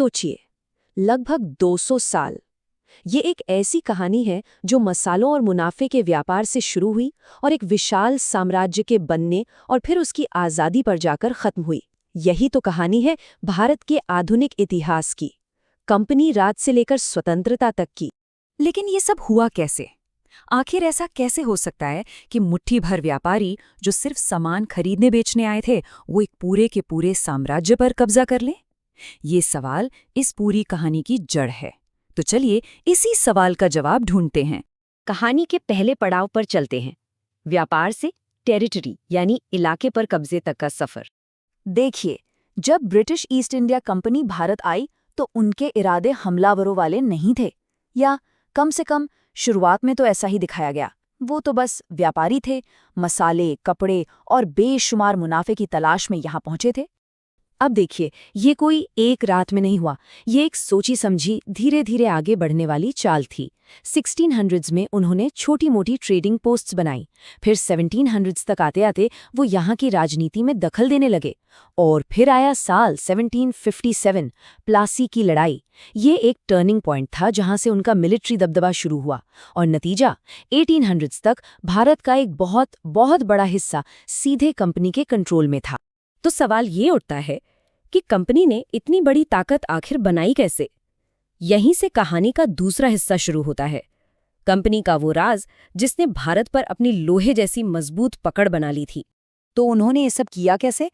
सोचिए, लगभग 200 साल। ये एक ऐसी कहानी है जो मसालों और मुनाफे के व्यापार से शुरू हुई और एक विशाल साम्राज्य के बनने और फिर उसकी आज़ादी पर जाकर खत्म हुई। यही तो कहानी है भारत के आधुनिक इतिहास की, कंपनी राज से लेकर स्वतंत्रता तक की। लेकिन ये सब हुआ कैसे? आखिर ऐसा कैसे हो सकता है कि मुट्ठी भर व्यापारी जो सिर्फ सामान खरीदने बेचने आए थे, वो एक पूरे के पूरे साम्राज्य पर कब्जा कर लें? ये सवाल इस पूरी कहानी की जड़ है। तो चलिए इसी सवाल का जवाब ढूंढते हैं। कहानी के पहले पड़ाव पर चलते हैं, व्यापार से टेरिटरी यानी इलाके पर कब्जे तक का सफर। देखिए, जब British East India company Bharat आई तो उनके इरादे हमलावरों वाले नहीं थे, या कम से कम शुरुआत में तो ऐसा ही दिखाया गया। वो तो बस व्यापारी थे, मसाले, कपड़े और बेशुमार मुनाफे की तलाश में यहाँ पहुंचे थे। अब देखिए, ये कोई एक रात में नहीं हुआ, ये एक सोची समझी धीरे धीरे आगे बढ़ने वाली चाल थी। 1600s में उन्होंने छोटी मोटी ट्रेडिंग पोस्ट्स बनाई, फिर 1700s तक आते आते वो यहाँ की राजनीति में दखल देने लगे। और फिर आया साल 1757, प्लासी की लड़ाई। ये एक टर्निंग पॉइंट था जहाँ से उनका मिलिट्री दबदबा शुरू हुआ, और नतीजा 1800s तक भारत का एक बहुत बहुत बड़ा हिस्सा सीधे कंपनी के कंट्रोल में था। तो सवाल ये उठता है कि कंपनी ने इतनी बड़ी ताकत आखिर बनाई कैसे? यहीं से कहानी का दूसरा हिस्सा शुरू होता है, कंपनी का वो राज जिसने भारत पर अपनी लोहे जैसी मजबूत पकड़ बना ली थी। तो उन्होंने ये सब किया कैसे?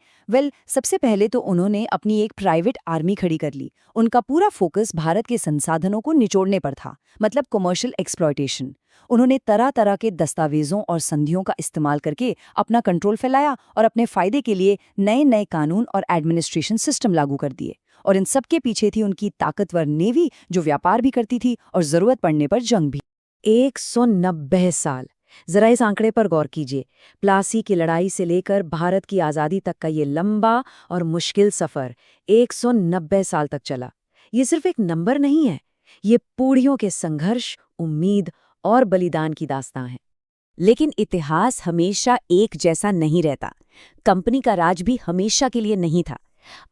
सबसे पहले तो उन्होंने अपनी एक प्राइवेट आर्मी खड़ी कर ली। उनका पूरा फोकस भारत के संसाधनों को निचोड़ने पर था, मतलब कमर्शियल एक्सप्लॉयटेशन। उन्होंने तरह तरह के दस्तावेजों और संधियों का इस्तेमाल करके अपना कंट्रोल फैलाया और अपने फायदे के लिए नए नए कानून और एडमिनिस्ट्रेशन सिस्टम लागू कर दिए। और इन सब के पीछे थी उनकी ताकतवर नेवी, जो व्यापार भी करती थी और जरूरत पड़ने पर जंग भी। 190 साल, जरा इस आंकड़े पर गौर कीजिए। प्लासी की लड़ाई से लेकर भारत की आज़ादी तक का ये लंबा और मुश्किल सफ़र 190 साल तक चला। ये सिर्फ एक नंबर नहीं है, ये पीढ़ियों के संघर्ष, उम्मीद और बलिदान की दास्तां है। लेकिन इतिहास हमेशा एक जैसा नहीं रहता। कंपनी का राज भी हमेशा के लिए नहीं था।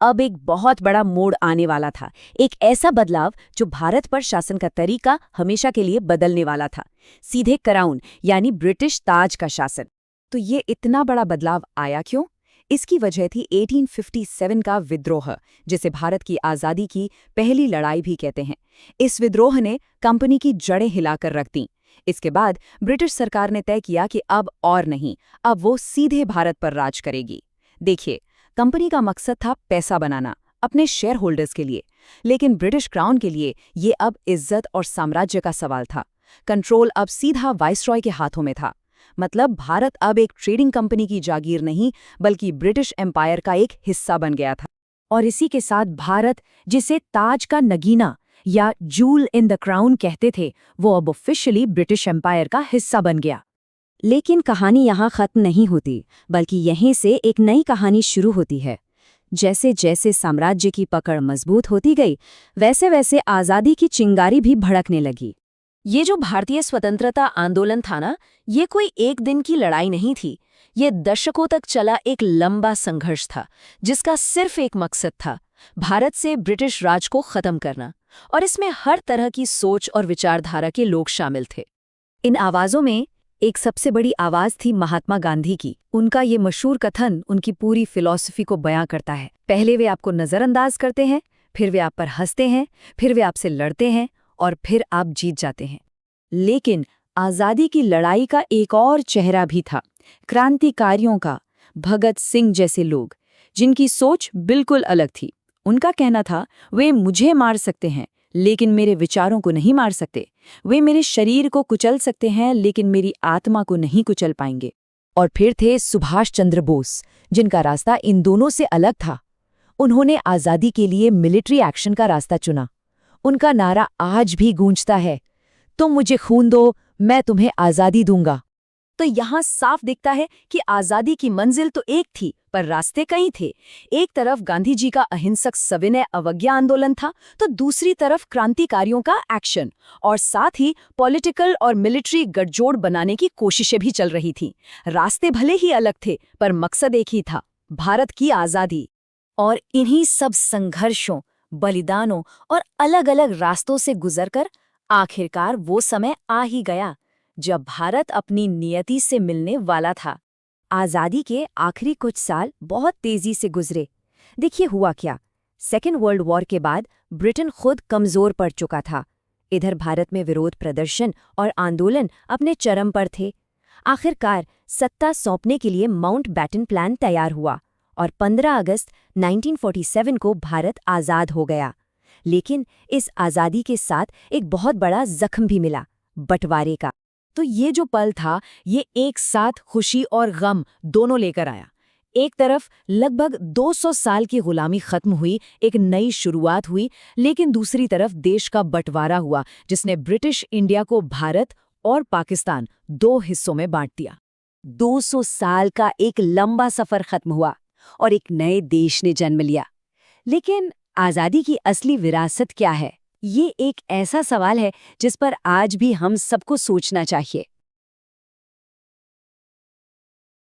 अब एक बहुत बड़ा मोड़ आने वाला था, एक ऐसा बदलाव जो भारत पर शासन का तरीका हमेशा के लिए बदलने वाला था। सीधे क्राउन यानी ब्रिटिश ताज का शासन। तो ये इतना बड़ा बदलाव आया क्यों? इसकी वजह थी 1857 का विद्रोह, जिसे भारत की आज़ादी की पहली लड़ाई भी कहते हैं। इस विद्रोह ने कंपनी की जड़ें हिलाकर रख दीं। इसके बाद ब्रिटिश सरकार ने तय किया कि अब और नहीं, अब वो सीधे भारत पर राज करेगी। देखिए, कंपनी का मकसद था पैसा बनाना अपने शेयर होल्डर्स के लिए, लेकिन ब्रिटिश क्राउन के लिए ये अब इज्जत और साम्राज्य का सवाल था। कंट्रोल अब सीधा वाइसरॉय के हाथों में था। मतलब भारत अब एक ट्रेडिंग कंपनी की जागीर नहीं, बल्कि ब्रिटिश एम्पायर का एक हिस्सा बन गया था। और इसी के साथ भारत, जिसे ताज का नगीना या जूल इन द क्राउन कहते थे, वो अब ऑफिशियली ब्रिटिश एम्पायर का हिस्सा बन गया। लेकिन कहानी यहाँ खत्म नहीं होती, बल्कि यहीं से एक नई कहानी शुरू होती है। जैसे जैसे साम्राज्य की पकड़ मजबूत होती गई, वैसे वैसे आज़ादी की चिंगारी भी भड़कने लगी। ये जो भारतीय स्वतंत्रता आंदोलन था ना, ये कोई एक दिन की लड़ाई नहीं थी। ये दशकों तक चला एक लंबा संघर्ष था, जिसका सिर्फ एक मकसद था, भारत से ब्रिटिश राज को खत्म करना। और इसमें हर तरह की सोच और विचारधारा के लोग शामिल थे। इन आवाज़ों में एक सबसे बड़ी आवाज़ थी महात्मा गांधी की। उनका ये मशहूर कथन उनकी पूरी फिलॉसफी को बयां करता है। पहले वे आपको नज़रअंदाज करते हैं, फिर वे आप पर हंसते हैं, फिर वे आपसे लड़ते हैं, और फिर आप जीत जाते हैं। लेकिन आज़ादी की लड़ाई का एक और चेहरा भी था, क्रांतिकारियों का। भगत सिंह जैसे लोग, जिनकी सोच बिल्कुल अलग थी। उनका कहना था, वे मुझे मार सकते हैं लेकिन मेरे विचारों को नहीं मार सकते। वे मेरे शरीर को कुचल सकते हैं लेकिन मेरी आत्मा को नहीं कुचल पाएंगे। और फिर थे सुभाष चंद्र बोस, जिनका रास्ता इन दोनों से अलग था। उन्होंने आज़ादी के लिए मिलिट्री एक्शन का रास्ता चुना। उनका नारा आज भी गूंजता है, तुम मुझे खून दो, मैं तुम्हें आज़ादी दूंगा। तो यहाँ साफ दिखता है कि आज़ादी की मंजिल तो एक थी, पर रास्ते कई थे। एक तरफ गांधी जी का अहिंसक सविनय अवज्ञा आंदोलन था, तो दूसरी तरफ क्रांतिकारियों का एक्शन, और साथ ही पॉलिटिकल और मिलिट्री गठजोड़ बनाने की कोशिशें भी चल रही थीं। रास्ते भले ही अलग थे, पर मकसद एक ही था, भारत की आज़ादी। और इन्हीं सब संघर्षों बलिदानों और अलग-अलग रास्तों से गुजरकर आखिरकार वो समय आ ही गया जब भारत अपनी नियति से मिलने वाला था। आज़ादी के आखिरी कुछ साल बहुत तेजी से गुजरे। देखिए हुआ क्या। सेकेंड वर्ल्ड वॉर के बाद ब्रिटेन खुद कमजोर पड़ चुका था। इधर भारत में विरोध प्रदर्शन और आंदोलन अपने चरम पर थे। आखिरकार सत्ता सौंपने के लिए माउंटबैटन प्लान तैयार हुआ और 15 अगस्त 1947 को भारत आज़ाद हो गया। लेकिन इस आज़ादी के साथ एक बहुत बड़ा जख्म भी मिला, बंटवारे का। तो ये जो पल था, ये एक साथ खुशी और गम दोनों लेकर आया। एक तरफ लगभग 200 साल की गुलामी खत्म हुई, एक नई शुरुआत हुई, लेकिन दूसरी तरफ देश का बंटवारा हुआ जिसने ब्रिटिश इंडिया को भारत और पाकिस्तान दो हिस्सों में बांट दिया। 200 साल का एक लंबा सफर खत्म हुआ और एक नए देश ने जन्म लिया। लेकिन आज़ादी की असली विरासत क्या है? ये एक ऐसा सवाल है जिस पर आज भी हम सबको सोचना चाहिए।